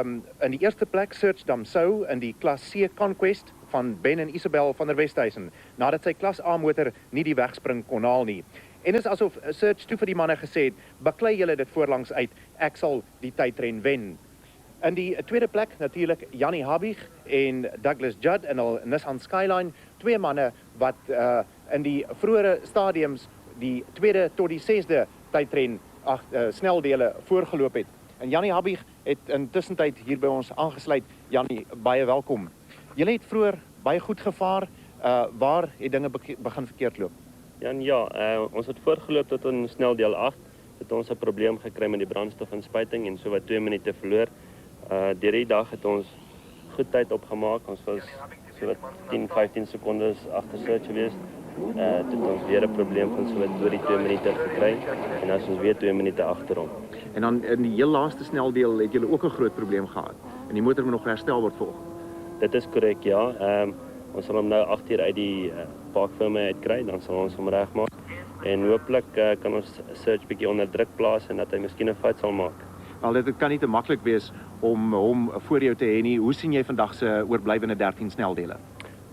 in die eerste plek Serge Damsou in die klas C Conquest van Ben en Isabel van der Westhuizen, nadat sy klas A motor nie die wegspring kon haal nie. En is asof Serge toe vir die manne gesê het, baklei julle dit voorlangs uit, ek sal die tydren wen. In die tweede plek natuurlik Jannie Habig en Douglas Judd in hul Nissan Skyline, twee manne wat in die vroeëre stadiums die tweede tot die 6de tydren sneldele voorgeloop het. En Jannie Habig het intussen hier by ons aangesluit. Jannie, baie welkom. Julle het vroeër baie goed gevaar, waar het dinge begin verkeerd loop? Jan, ja, ons het voorgeloop tot in sneldeel 8, het ons 'n probleem gekry met die brandstofinspuiting en so wat 2 minute verloor. Deur die dag het ons goed tyd opgemaak, ons was so wat 10-15 sekondes agter Serge geweest. Toe het ons weer 'n probleem van so wat oor die 2 minute gekry en dan is ons weer 2 minute agter hom. En dan in die heel laaste sneldeel het julle ook 'n groot probleem gehad en die motor moet nog herstel word volgende. Dit is korrek, ja. Ons sal hom nou 8 uur uit die parkfirma uitkry, dan sal ons hom regmaak. En hooplik kan ons Serge bietjie onder druk plaas en dat hy miskien 'n fout sal maak. Wel, dit kan nie te maklik wees om hom voor jou te hê nie. Hoe sien jy vandag se oorblywende 13 sneldele?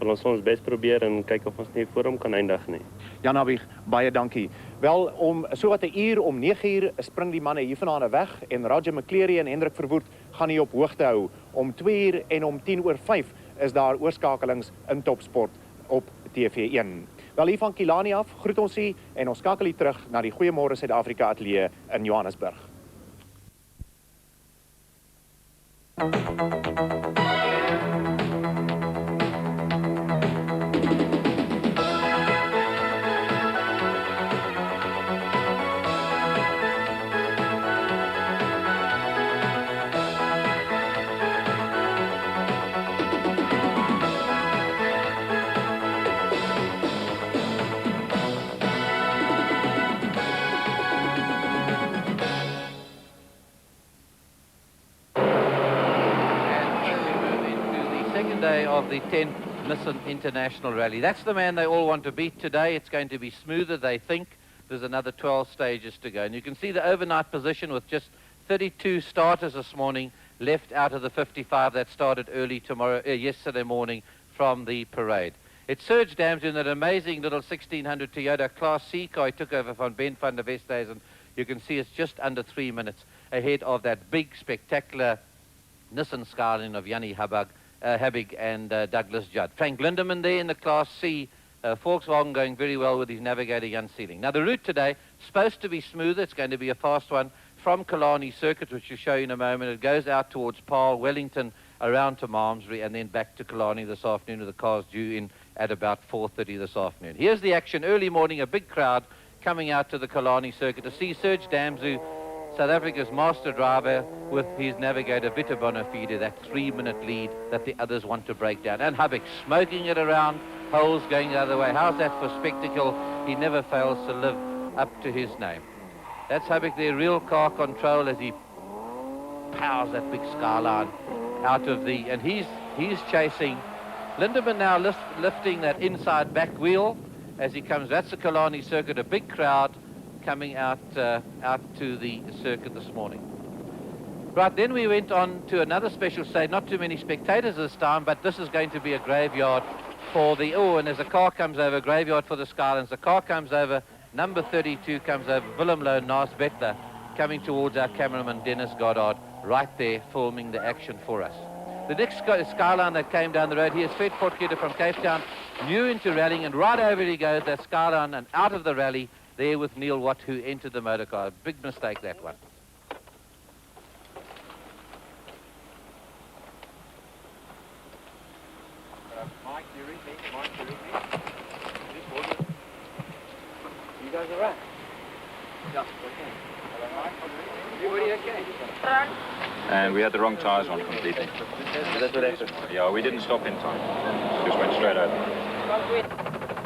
Ons sal ons bes probeer en kyk of ons nie voor hom kan eindig nie. Jan Habig, baie dankie. Wel, om so wat 'n uur, om 9 uur, spring die manne hier vanaand weg en Roger McCleary en Hendrik Verwoerd gaan hier op hoogte hou. Om 2 uur en om 5:10 is daar oorskakelings in topsport op TV1. Wel, hier van Kilani af, groet ons hier en ons skakel hier terug na die Goeiemôre Suid-Afrika ateljee in Johannesburg. Day of the 10th Nissan International Rally. That's the man they all want to beat today. It's going to be smoother, they think. There's another 12 stages to go. And you can see the overnight position with just 32 starters this morning left out of the 55 that started early yesterday morning from the parade. It's Serge Damsou in that amazing little 1600 Toyota Class C car he took over from Ben van der Westhuizen. You can see it's just under 3 minutes ahead of that big, spectacular Nissan Skyline of Jannie Habig and Douglas Judd. Frank Lindemann there in the Class C, Volkswagen going very well with his navigator Jan Seeling. Now the route today is supposed to be smoother. It's going to be a fast one from Killarney Circuit, which we'll show you in a moment. It goes out towards Paarl, Wellington, around to Malmesbury, and then back to Killarney this afternoon with the cars due in at about 4:30 this afternoon. Here's the action early morning, a big crowd coming out to the Killarney Circuit to see Serge Damsou, South Africa's master driver, with his navigator Vita Bonafide, that 3-minute lead that the others want to break down. And Habig smoking it around, holes going the other way. How's that for spectacle? He never fails to live up to his name. That's Habig there, real car control as he powers that big Skyline out of the... And he's chasing. Lindemann now lifting that inside back wheel as he comes. That's the Killarney Circuit, a big crowd coming out to the circuit this morning. Right, then we went on to another special stage. Not too many spectators this time, but this is going to be a graveyard for the... Oh, and as a car comes over, graveyard for the Skylines. The car comes over, number 32 comes over, Willem Loh, Nas Bettler, coming towards our cameraman Dennis Goddard, right there filming the action for us. The next Skyline that came down the road here is Fred Potgieter from Cape Town, new into rallying, and right over he goes, that Skyline, and out of the rally, there with Neil Watt, who entered the motor car. Big mistake, that one. Mike, you read me. Mike, you read me. You guys all right? Yeah, okay. Hello, Mike. Everybody okay? And we had the wrong tyres on completely. That's what happened. Yeah, we didn't stop in time. Just went straight over.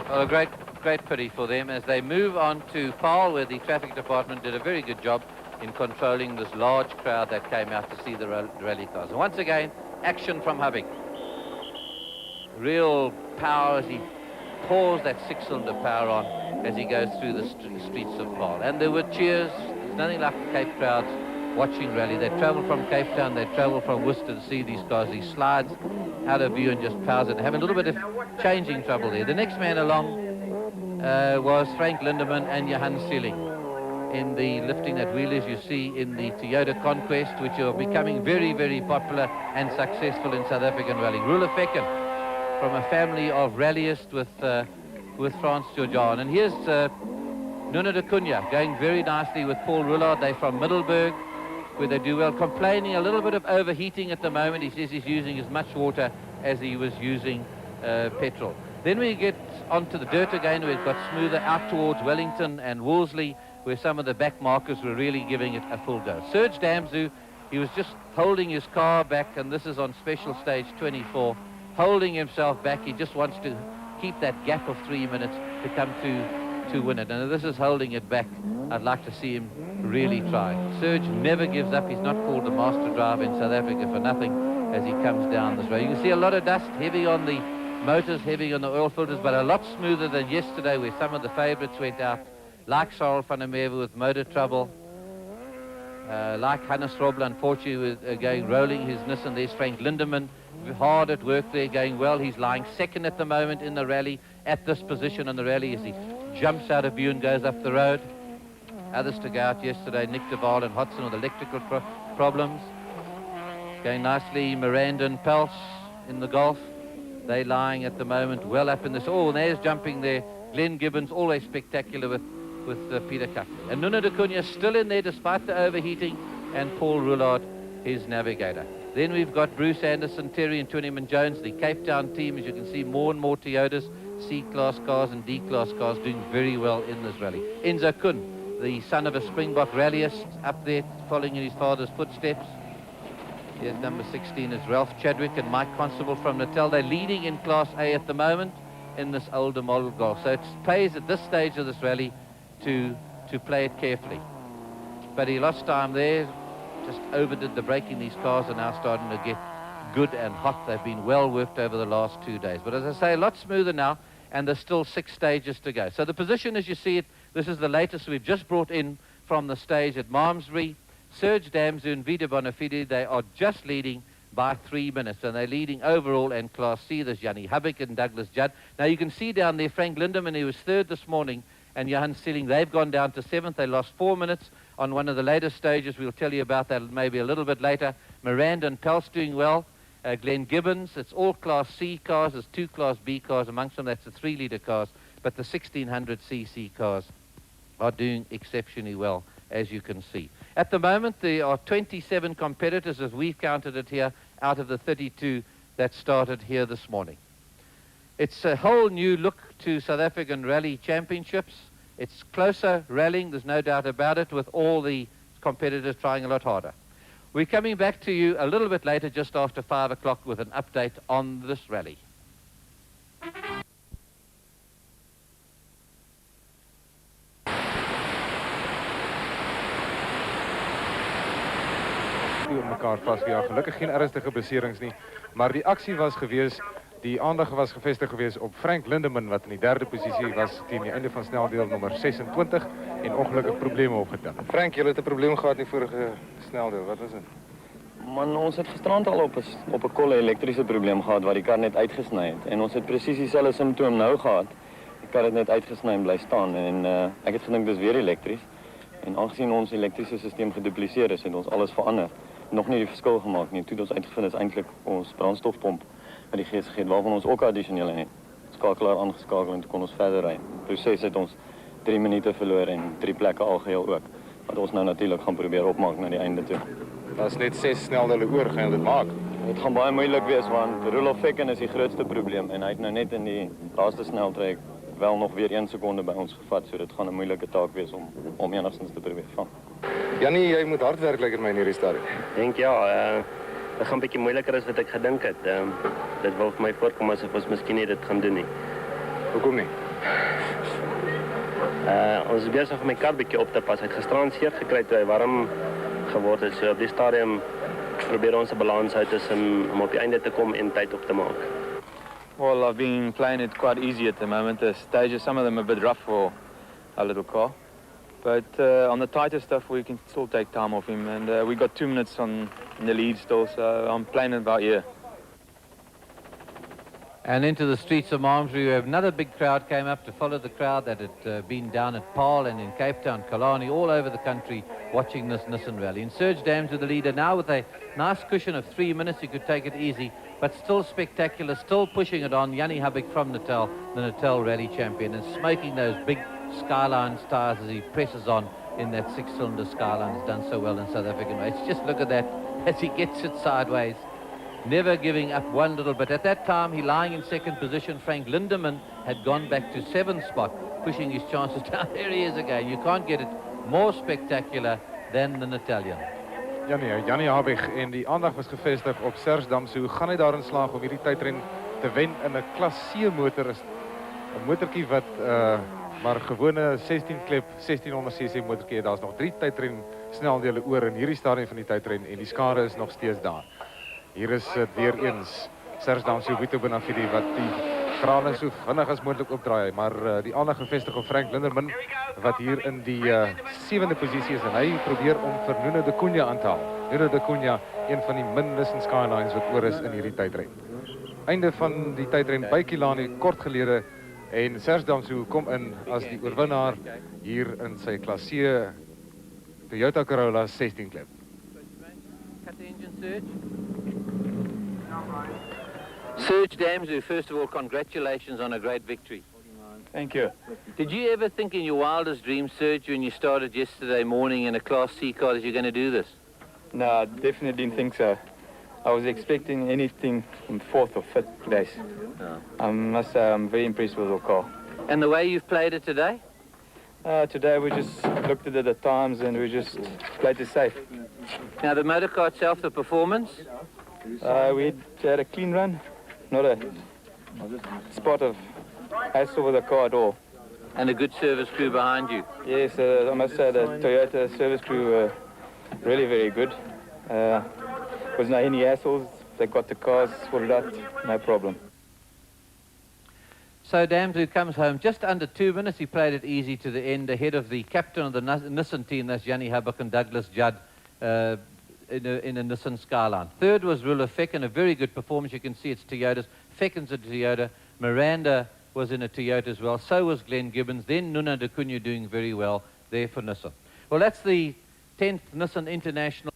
Well, a great pity for them as they move on to Paarl, where the traffic department did a very good job in controlling this large crowd that came out to see the rally cars. And once again, action from Habig. Real power as he pours that 6-cylinder power on as he goes through the streets of Paarl. And there were cheers. There's nothing like the Cape crowds watching rally. They travel from Cape Town, they travel from Worcester to see these cars. He slides out of view and just powers it. They have a little bit of changing trouble there. The next man along was Frank Lindemann and Johan Seeling in the lifting that wheelers you see in the Toyota Conquest, which are becoming very, very popular and successful in South African rallying. Rula Fecken from a family of rallyists with Frans Georgian. And here's Nuno de Cunha going very nicely with Paul Roulard. They're from Middelburg, where they do well. Complaining a little bit of overheating at the moment. He says he's using as much water as he was using petrol. Then we get onto the dirt again, where it got smoother out towards Wellington and Wolseley, where some of the back markers were really giving it a full go. Serge Damzu, he was just holding his car back, and this is on special stage 24, holding himself back. He just wants to keep that gap of 3 minutes to come to win it. And this is holding it back. I'd like to see him really try. Serge never gives up. He's not called the master driver in South Africa for nothing as he comes down this road. You can see a lot of dust, heavy on the motors, heavy on the oil filters, but a lot smoother than yesterday, where some of the favourites went out, like Charles van der Merwe with motor trouble, like Hannes Robler, unfortunately, with rolling his Nissan. There's Frank Lindemann, hard at work there, going well. He's lying second at the moment in the rally, at this position on the rally, as he jumps out of view and goes up the road. Others to go out yesterday, Nick de Waal and Hodson with electrical problems. Going nicely, Miranda and Pels in the Golf. They're lying at the moment well up in this. Oh, and there's jumping there. Glenn Gibbons, always spectacular with Peter Cuck. And Nuno de Cunha still in there despite the overheating, and Paul Roulard, his navigator. Then we've got Bruce Anderson, Terry and Twentyman Jones, the Cape Town team. As you can see, more and more Toyotas, C-class cars and D-class cars doing very well in this rally. Enzo Kun, the son of a Springbok rallyist, up there following in his father's footsteps. Here's number 16 is Ralph Chadwick and Mike Constable from Natal. They're leading in Class A at the moment in this older model Golf. So it pays at this stage of this rally to play it carefully. But he lost time there, just overdid the braking. These cars are now starting to get good and hot. They've been well worked over the last 2 days. But as I say, a lot smoother now, and there's still 6 stages to go. So the position as you see it, this is the latest we've just brought in from the stage at Malmesbury. Serge Damzu and Vida Bonafide, they are just leading by 3 minutes, and they're leading overall in Class C. There's Jannie Hubbeck and Douglas Judd. Now you can see down there Frank Lindemann, he was third this morning, and Johan Seeling, they've gone down to 7th. They lost 4 minutes on one of the later stages. We'll tell you about that maybe a little bit later. Miranda and Pels doing well. Glenn Gibbons, it's all Class C cars. There's 2 Class B cars amongst them. That's the 3-litre cars. But the 1600cc cars are doing exceptionally well, as you can see. At the moment, there are 27 competitors, as we've counted it here, out of the 32 that started here this morning. It's a whole new look to South African Rally Championships. It's closer rallying, there's no doubt about it, with all the competitors trying a lot harder. We're coming back to you a little bit later, just after 5 o'clock, with an update on this rally. Op mekaar vas. Ja, gelukkig geen ernstige beserings nie, maar die aksie was gewees, die aandag was gevestig gewees op Frank Lindemann, wat in die 3de posisie was teen die einde van sneldeel nummer 26 en ongelukkig probleme opgetel. Frank, jy het 'n probleem gehad in die vorige sneldeel. Wat was dit? Man, ons het gisterand al op 'n kolle elektriese probleem gehad waar die kar net uitgesny het, en ons het presies dieselfde simptoom nou gehad. Die kar het net uitgesny en bly staan, en ek het gedink dis weer elektries, en aangesien ons elektriese stelsel gedupliseer is, het ons alles verander. Nog nie die verskil gemaak nie. Toe het ons uitgevind is eintlik ons brandstofpomp met die geestigheid, waarvan ons ook addisionele het. Skakelaar aangeskakel en toe kon ons verder ry. Die proses het ons 3 minute verloor en 3 plekke algeheel ook, wat ons nou natuurlik gaan probeer opmaak na die einde toe. Daar is net 6 sneldele oor, gaan dit maak? Het gaan baie moeilik wees, want Roelof Fecken is die grootste probleem, en hy het nou net in die laaste sneltrek wel nog weer 1 sekonde by ons gevat, so dit gaan 'n moeilike taak wees om enigstens te probeer vang. Jannie, jy moet hard werk lekker my in hierdie stadium. Denk dit gaan 'n bietjie moeiliker as wat ek gedink het. Dit wil vir my voorkom asof ons miskien nie dit gaan doen nie. Hoekom nie? Ons is besig om my kar bietjie op te pas. Hy het gisterand seer gekry toe hy warm geword het. So op die stadium probeer ons 'n balans hou tussen om op die einde te kom en tyd op te maak. Well, I've been playing it quite easy at the moment. The stages, some of them are a bit rough for a little car. But on the tighter stuff, we can still take time off him. And we got 2 minutes in the lead still, so I'm playing it about here. And into the streets of Malmesbury, where another big crowd came up to follow the crowd that had been down at Paarl and in Cape Town, Killarney, all over the country watching this Nissan Rally. And Serge Damsou, the leader, now with a nice cushion of 3 minutes. He could take it easy, but still spectacular, still pushing it on. Yanni Hubik from Natal, the Natal Rally champion, and smoking those big Skylines tyres as he presses on in that 6-cylinder Skyline. Has done so well in South African race. Just look at that as he gets it sideways. Never giving up one little bit. At that time, he lying in second position. Frank Lindemann had gone back to 7th spot, pushing his chances down. There he is again. You can't get it more spectacular than the Italian. Jannie Habig, en die aandag was gevestig op Serge Damsou. Gaan hy daarin slaag om hierdie tydren te wen in 'n klas C motor? Is 'n motortjie wat maar gewone 16 klep 1600 cc motortjie. Daar's nog 3 tydren sneldele oor in hierdie stadium van die tydren en die skade is nog steeds daar. Hier is dit weer eens Serge Damsou, Vito Bonafide wat die krane so vinnig as moontlik opdraai, maar die aandag gevestig op Frank Lindemann wat hier in die 7de posisie is en hy probeer om vir Nuno de Cunha aan te haal. Nuno de Cunha, een van die min Nissan Skylines wat oor is in hierdie tydren. Einde van die tydren by Killarney kort gelede en Serge Damsou kom in as die oorwinnaar hier in sy klas C Toyota Corolla 16 klep. Cut the engine, Serge. Serge Damsou, first of all, congratulations on a great victory. Thank you. Did you ever think in your wildest dreams, Serge, when you started yesterday morning in a Class C car, that you're going to do this? No, I definitely didn't think so. I was expecting anything from 4th or 5th place. I must say I'm very impressed with our car. And the way you've played it today? Today we just looked at it at times and we just played it safe. Now, the motor car itself, the performance? We had a clean run, not a spot of hassle with the car at all. And a good service crew behind you? Yes, I must say the Toyota service crew were really very good. Was no any hassles. They got the cars sorted out, no problem. So Damsou comes home just under 2 minutes. He played it easy to the end, ahead of the captain of the Nissan team, that's Yanni Hubik and Douglas Judd, in a Nissan Skyline. Third was Ruler Feck, in a very good performance. You can see it's Toyotas. Feckens a Toyota. Miranda was in a Toyota as well. So was Glenn Gibbons. Then Nuno de Cunha doing very well there for Nissan. Well, that's the 10th Nissan International.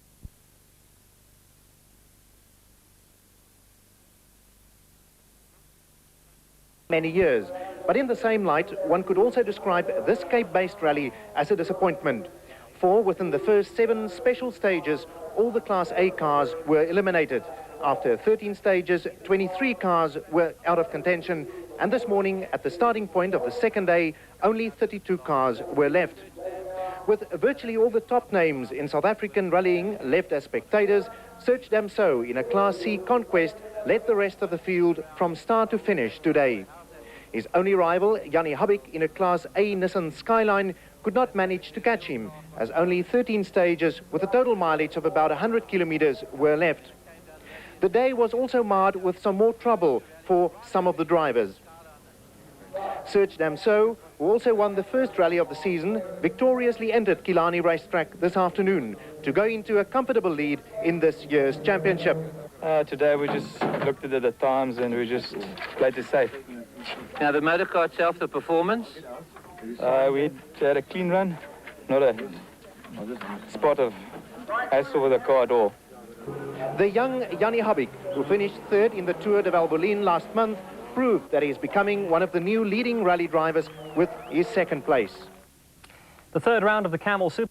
Many years. But in the same light, one could also describe this Cape-based rally as a disappointment. For within the first 7 special stages, all the Class A cars were eliminated. After 13 stages, 23 cars were out of contention, and this morning, at the starting point of the second day, only 32 cars were left. With virtually all the top names in South African rallying left as spectators, Serge Damsou in a Class C conquest led the rest of the field from start to finish today. His only rival, Yanni Hubik, in a Class A Nissan Skyline, could not manage to catch him, as only 13 stages with a total mileage of about 100 kilometers were left. The day was also marred with some more trouble for some of the drivers. Serge Damsou, who also won the first rally of the season, victoriously entered Killarney racetrack this afternoon to go into a comfortable lead in this year's championship. Today we just looked at it at times and we just played it safe. Now, the motor car itself, the performance? We had a clean run, not a spot of hassle with the car at all. The young Yanni Hubik, who finished third in the Tour de Valvoline last month, proved that he is becoming one of the new leading rally drivers with his second place. The third round of the Camel Super.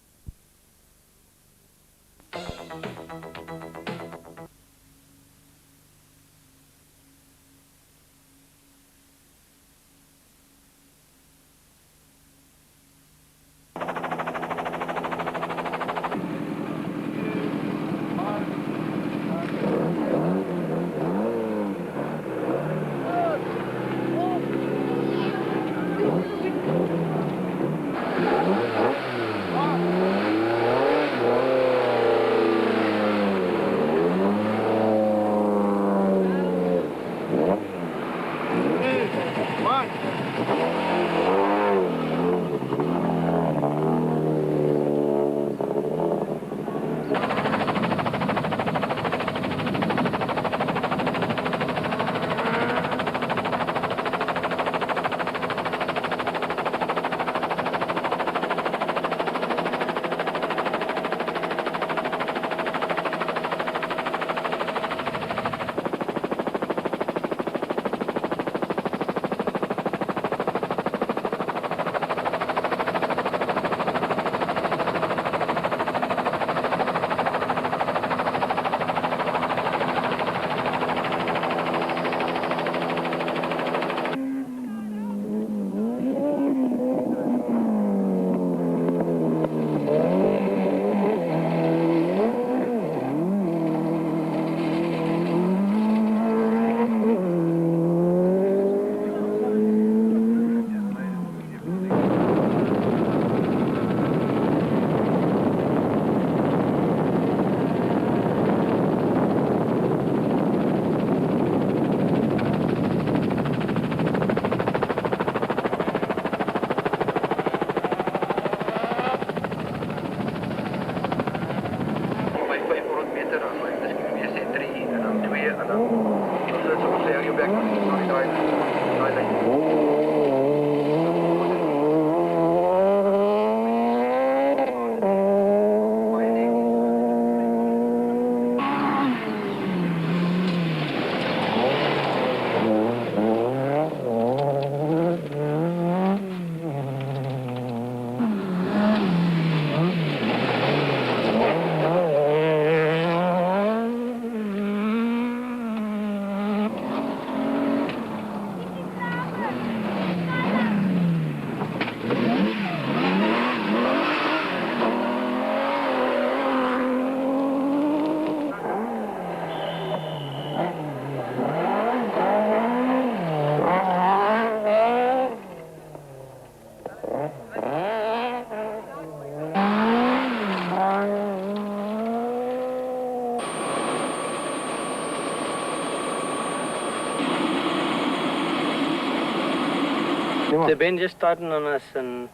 The bend just started on us, and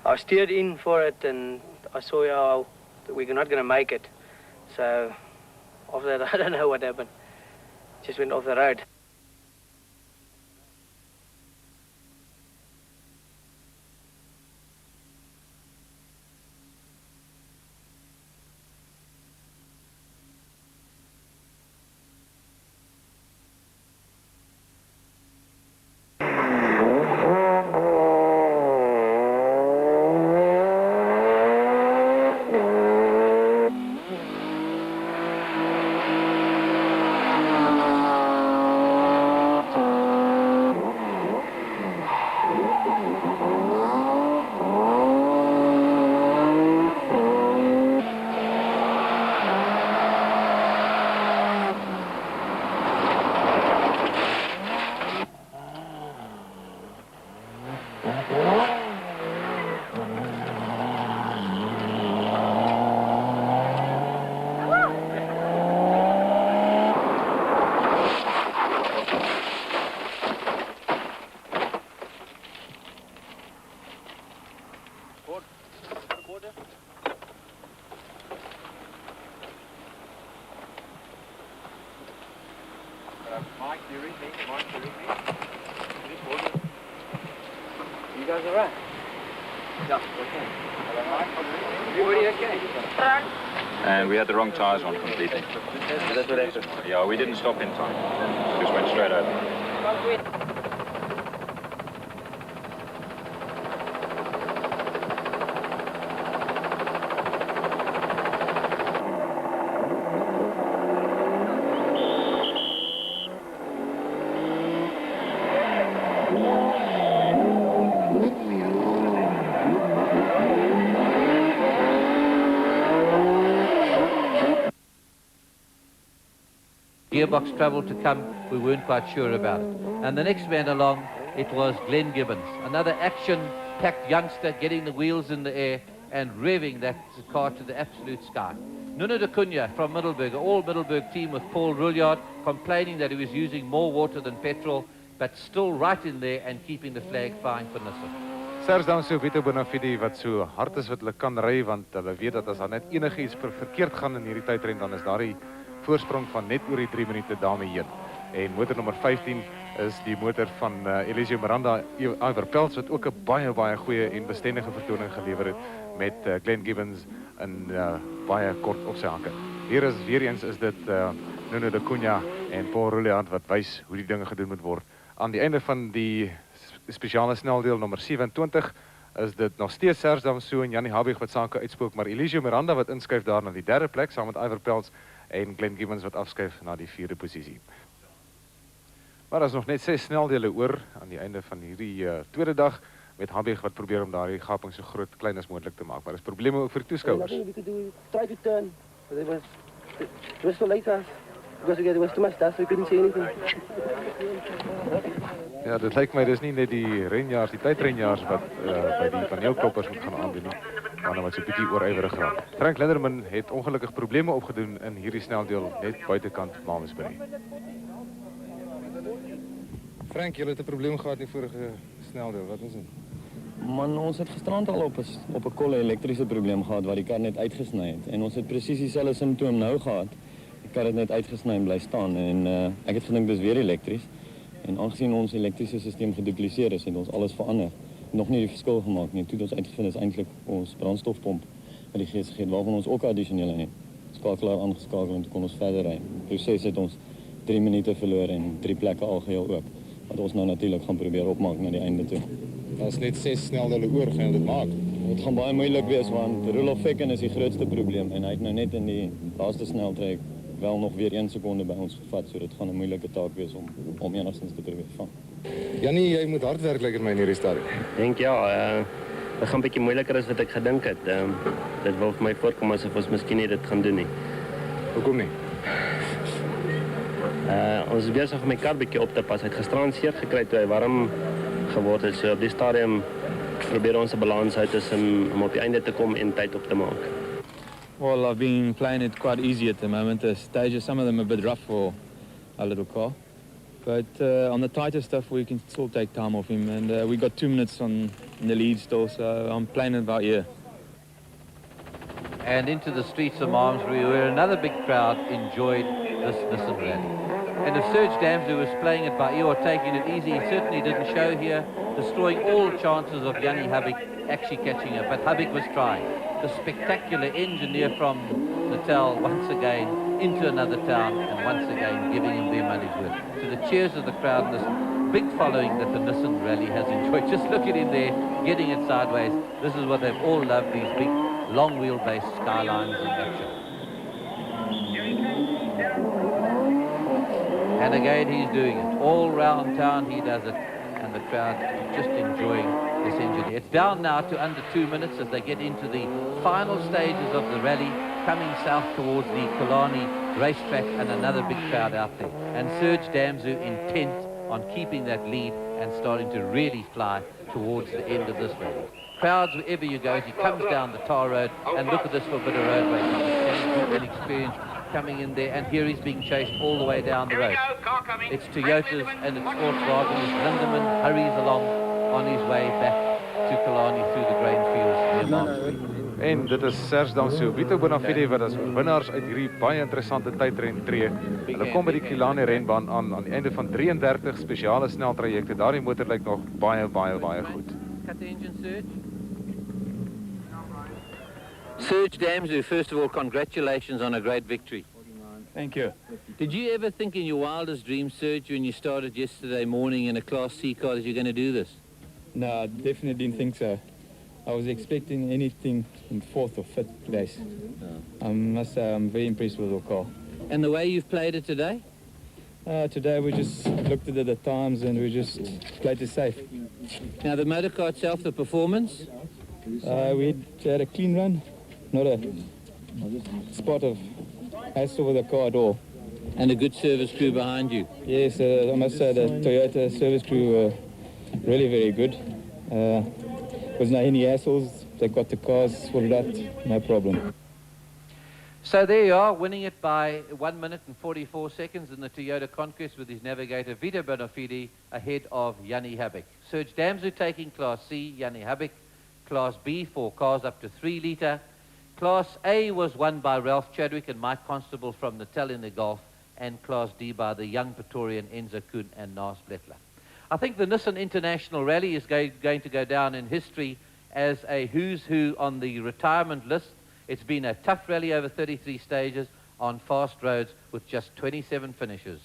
I steered in for it, and I saw how we're not going to make it. So after that, I don't know what happened. Just went off the road. Mike, you read me? Mike, you read me? You guys all right? Yeah, okay. Hello, Mike. Everybody okay? And we had the wrong tyres on completely. That's what happened. Yeah, we didn't stop in time. Just went straight over. Gearbox trouble to come, we weren't quite sure about it. And the next man along, it was Glenn Gibbons, another action-packed youngster getting the wheels in the air and revving that car to the absolute sky. Nuno de Cunha from Middelburg, all Middelburg team with Paul Rouillard, complaining that he was using more water than petrol, but still right in there and keeping the flag flying for Nissan. Serge dan so Vito Bonafide wat so hard is wat hulle kan ry, want hulle weet dat as daar net enigiets verkeerd gaan in hierdie tydren, dan is daar die voorsprong van net oor die 3 minute daarmee heen. En motor nummer 15 is die motor van Elisio Miranda Iverpels, wat ook 'n baie goeie en bestendige vertoning gelewer het met Glenn Gibbons in baie kort op sy hanke. Hier is weer eens is dit Nuno de Cunha en Paul Rouillard wat wys hoe die dinge gedoen moet word. Aan die einde van die spesiale sneldeel nommer 27 is dit nog steeds Serge Damsou en Jannie Habig wat sake uitspook, maar Elisio Miranda wat inskuif daar na die 3de plek saam met Iverpels en Glenn Gibbons wat afskuif na die 4de posisie. Maar daar is nog net 6 sneldele oor aan die einde van hierdie tweede dag, met Habig wat probeer om daardie gaping so klein as moontlik te maak. Maar daar is probleme ook vir die toeskouers. Try to turn, but it was so late us because there was too much dust, we couldn't see anything. Ja, dit lyk my dis nie net die renjaars, die tydrenjaars wat by die paneelkloppers moet gaan aandoen nie, maar wat so 'n bietjie oorywerig geraak. Frank Linderman het ongelukkig probleme opgedoen in hierdie sneldeel net buitekant Malmesbury. Frank, jy het 'n probleem gehad in die vorige sneldeel, wat is dit? Man, ons het gisterand al op 'n kolle elektriese probleem gehad waar die kar net uitgesny het en ons het presies dieselfde simptoom nou gehad. Die Die kar het net uitgesny en bly staan en ek het gedink dis weer elektries. En aangezien ons elektriese systeem gedupliseer is, het ons alles verander. Nog nie die verskil gemaak nie. Toe het ons uitgevind is eintlik ons brandstofpomp wat die gees gegee het, waarvan ons ook addisionele het. Skakelaar aangeskakel en toe kon ons verder ry. Die proses het ons 3 minute verloor en 3 plekke algeheel oop. Wat ons nou natuurlik gaan probeer opmaak na die einde toe. Daar's net 6 sneldele oor, gaan dit maak. Dit gaan baie moeilik wees want Rudolf Vecken is die grootste probleem en hy het nou net in die laaste sneltrek wel nog weer 1 sekonde by ons gevat, so dit gaan 'n moeilike taak wees om enigstens te probeer vang. Jannie, jy moet hard werk lekker my in hierdie stadium. Dink ja, dit gaan 'n bietjie moeiliker as wat ek gedink het. Dit wil vir my voorkom asof ons miskien nie dit gaan doen nie. Hoekom nie? Ons is besig om my kar bietjie op te pas. Hy het gisteraan seer gekry toe hy warm geword het. So op die stadium probeer ons 'n balans uit tussen om op die einde te kom en tyd op te maak. Well, I've been playing it quite easy at the moment. The stages, some of them are a bit rough for a little car. But on the tighter stuff, we can still take time off him. And we got 2 minutes in the lead still, so I'm playing it by ear. And into the streets of Malmesbury, where another big crowd enjoyed this Nissan Rally. And if Serge Damsou was playing it by ear or taking it easy, he certainly didn't show here, destroying all chances of Yanni Habik actually catching it. But Habik was trying. The spectacular engineer from Natal once again into another town and once again giving him their money's worth. To the cheers of the crowd and this big following that the Nissan Rally has enjoyed. Just look at him there, getting it sideways. This is what they've all loved, these big, long wheelbase skylines in action. And again, he's doing it. All round town, he does it. And the crowd just enjoying this engineer. It's down now to under 2 minutes as they get into the final stages of the rally, coming south towards the Killarney racetrack, and another big crowd out there. And Serge Damsou intent on keeping that lead and starting to really fly towards the end of this rally. Crowds wherever you go, as he comes down the tar road, and look at this little bit of roadway and experience coming in there, and here he's being chased all the way down the road. It's Toyotas and it's Volkswagen. Lindemann hurries along on his way back to Killarney through the grain fields near Malmesbury. En dit is Serge Damsou, Vito Bonafide wat as winnaars uit hierdie baie interessante tydren tree. Hulle kom by die Killarney renbaan aan die einde van 33 spesiale sneltrajecte. Daardie motor lyk nog baie goed. Cut the engine, Serge. Serge Damsou, first of all, congratulations on a great victory. Thank you. Did you ever think in your wildest dreams, Serge, when you started yesterday morning in a Class C car, that you're going to do this? No, I definitely didn't think so. I was expecting anything in 4th or 5th place. I must say I'm very impressed with the car. And the way you've played it today? Today we just looked at it at times and we just played it safe. Now the motor car itself, the performance? We had a clean run, not a spot of hassle with the car at all. And a good service crew behind you? Yes, I must say the Toyota service crew were really very good. Was no any hassles, they got the cars sorted out, no problem. So there you are, winning it by 1 minute and 44 seconds in the Toyota Conquest with his navigator Vito Bonafide ahead of Yanni Habik. Serge Damsou taking Class C, Yanni Habik Class B for cars up to 3 litre. Class A was won by Ralph Chadwick and Mike Constable from Natal in the Gulf, and Class D by the young Pretorian Enzo Kuhn and Nas Bletler. I think the Nissan International Rally is going to go down in history as a who's who on the retirement list. It's been a tough rally over 33 stages on fast roads with just 27 finishes.